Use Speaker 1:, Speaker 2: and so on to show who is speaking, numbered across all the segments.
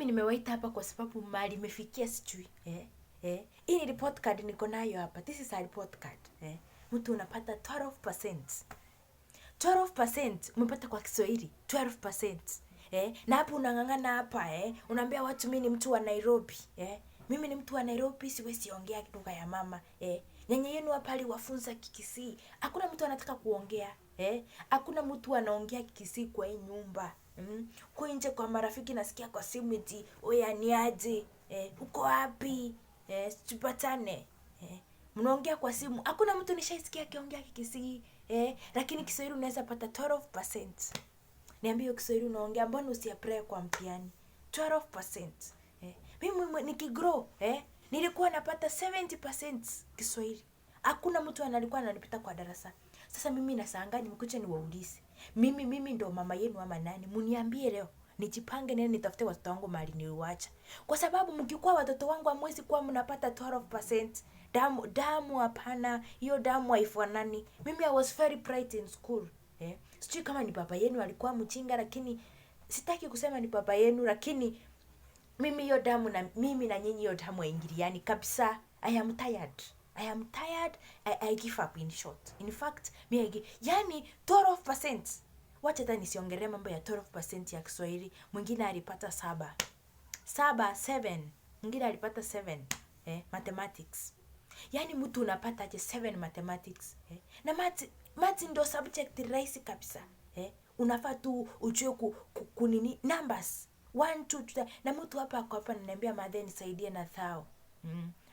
Speaker 1: mimi nimewaita hapa kwa sababu mali imefikia sijui. Hii ni report card niko nayo hapa. This is a report card. Mtu unapata 12%. 12% umepata kwa Kiswahili. 12%. Na hapo unangangana hapa unaambia watu mimi ni mtu wa Nairobi. Mimi ni mtu wa Nairobi, siwezi ongea lugha ya mama. Nyanya yenu hapa aliwafunza Kikisii. Hakuna mtu anataka kuongea. Hakuna mtu anaongea Kikisii kwa hii nyumba. Kwa nje kwa marafiki nasikia kwa simu eti oya ni aje, uko wapi, tupatane. Mnaongea kwa simu. Hakuna mtu nishaisikia akiongea Kikisii. Lakini Kiswahili unaweza pata 12%. Niambie Kiswahili unaongea, mbona usiapply kwa mtihani? 12%. Mimi nikigrow nilikuwa napata 70% Kiswahili. Hakuna mtu alikuwa ananipita kwa darasa. Sasa mimi nashangaa nimekuja niwaulize. Mimi ndo mama yenu ama nani? Mniambie leo. Nijipange nini nitafute watoto wangu mahali niliwacha. Kwa sababu mkikuwa watoto wangu hamwezi kuwa mnapata 12%. Damu hapana. Hiyo damu haifanani. Mimi I was very bright in school. Sijui kama ni baba yenu alikuwa mjinga, lakini sitaki kusema ni baba yenu, lakini mimi hiyo damu na mimi na nyinyi hiyo damu haingiliani kabisa. I am tired. I give up in short. In fact, yani 12%. Wacha hata nisiongelee mambo ya 12% ya Kiswahili. Mwingine alipata 7. Mwingine alipata 7. Mathematics. Yani mtu unapata aje 7 mathematics. Na math ndio subject rahisi kabisa. Unafaa tu ujue kunini numbers. 1 2 3 na mtu hapa ananiambia madhe nisaidie na thao.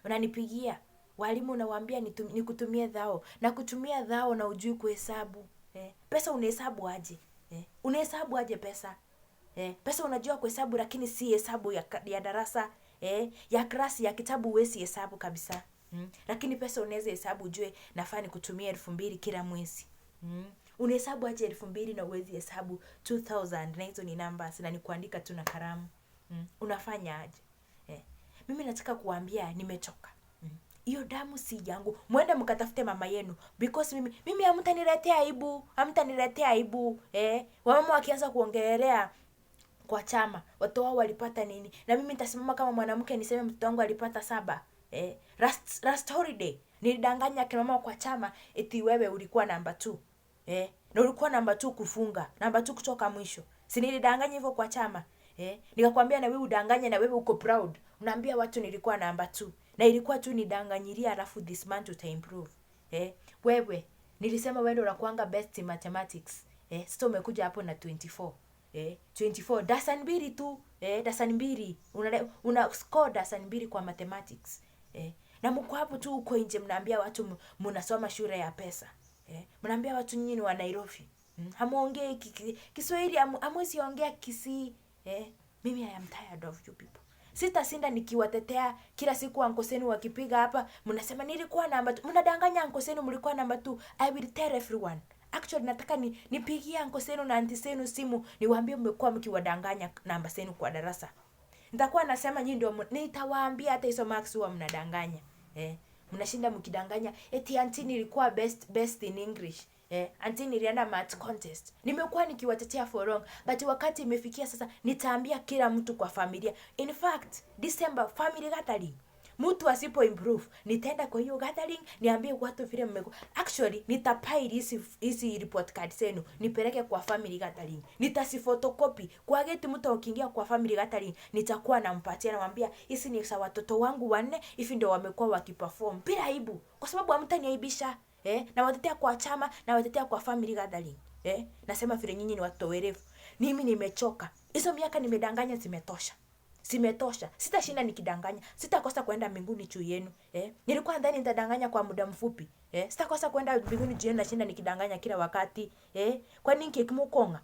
Speaker 1: Unanipigia walimu unawaambia nikutumie dhao, na kutumia dhao na ujui kuhesabu. Pesa unahesabu aje? Unahesabu aje pesa? Pesa unajua kuhesabu, lakini si hesabu ya darasa, ya klasi ya kitabu huwezi hesabu kabisa. Lakini pesa unaweza hesabu, ujue nafaa nikutumia 2,000 kila mwezi. Unahesabu aje 2,000 na uwezi hesabu 2,000, na hizo ni numbers na ni kuandika tu na kalamu. Unafanya aje? Mimi nataka kuambia nimechoka. Hiyo damu si yangu. Mwende mkatafute mama yenu, because mimi hamtaniletea aibu. Wamama wakianza kuongelea kwa chama watu wao walipata nini, na mimi nitasimama kama mwanamke niseme mtoto wangu alipata 7. Last holiday nilidanganya kina mama kwa chama eti wewe ulikuwa number 2. Na ulikuwa number 2 kufunga, number 2 kutoka mwisho. Si nilidanganya hivyo kwa chama? Nikakwambia na wewe udanganye, na wewe uko proud. Unaambia watu nilikuwa number 2. Na ilikuwa tu nidanganyiria, alafu this month uta improve. Wewe nilisema wewe ndio unakuanga best in mathematics. Sasa umekuja hapo na 24. 24 dasani 2 tu. Dasani 2 una score dasani 2 kwa mathematics. Na mko hapo tu uko nje mnaambia watu mnasoma shule ya pesa. Mnaambia watu nyinyi ni wa Nairobi. Hamuongei Kiswahili, hamwezi ongea Kisii. Mimi I am tired of you people. Sitasinda nikiwatetea kila siku. Ankosenu wakipiga hapa mnasema nilikuwa namba 2. Mnadanganya ankosenu mlikuwa namba 2. I will tell everyone. Actually nataka nipigie ankosenu na antisenu simu niwaambie mmekuwa mkiwadanganya namba zenu kwa darasa. Nitakuwa nasema nyinyi ndio, nitawaambia hata hizo marks huwa mnadanganya. Mnashinda mkidanganya eti auntie nilikuwa best in English. Auntie nilienda math contest. Nimekuwa nikiwatetea for long, but wakati imefikia sasa nitaambia kila mtu kwa familia. In fact, December family gathering. Mtu asipo improve, nitaenda kwa hiyo gathering niambie watu vile mmeko. Actually, nitapile hizi report card zenu nipeleke kwa family gathering. Nitasiphotocopy. Kwa geti mtu ukiingia kwa family gathering, nitakuwa nampatia namwambia hizi ni za watoto wangu 4, hivi ndio wamekuwa wakiperform bila aibu. Kwa sababu hamtaniaibisha. Na watetea kwa chama, na watetea kwa family gathering. Nasema vile nyinyi ni watu werevu. Mimi nimechoka. Hizo miaka nimedanganya zimetosha. Sitashinda nikidanganya. Sitakosa kwenda mbinguni juu yenu. Nilikuwa ndani nitadanganya kwa muda mfupi. Sitakosa kwenda mbinguni juu yenu, nashinda nikidanganya kila wakati. Kwa nini kikimukonga?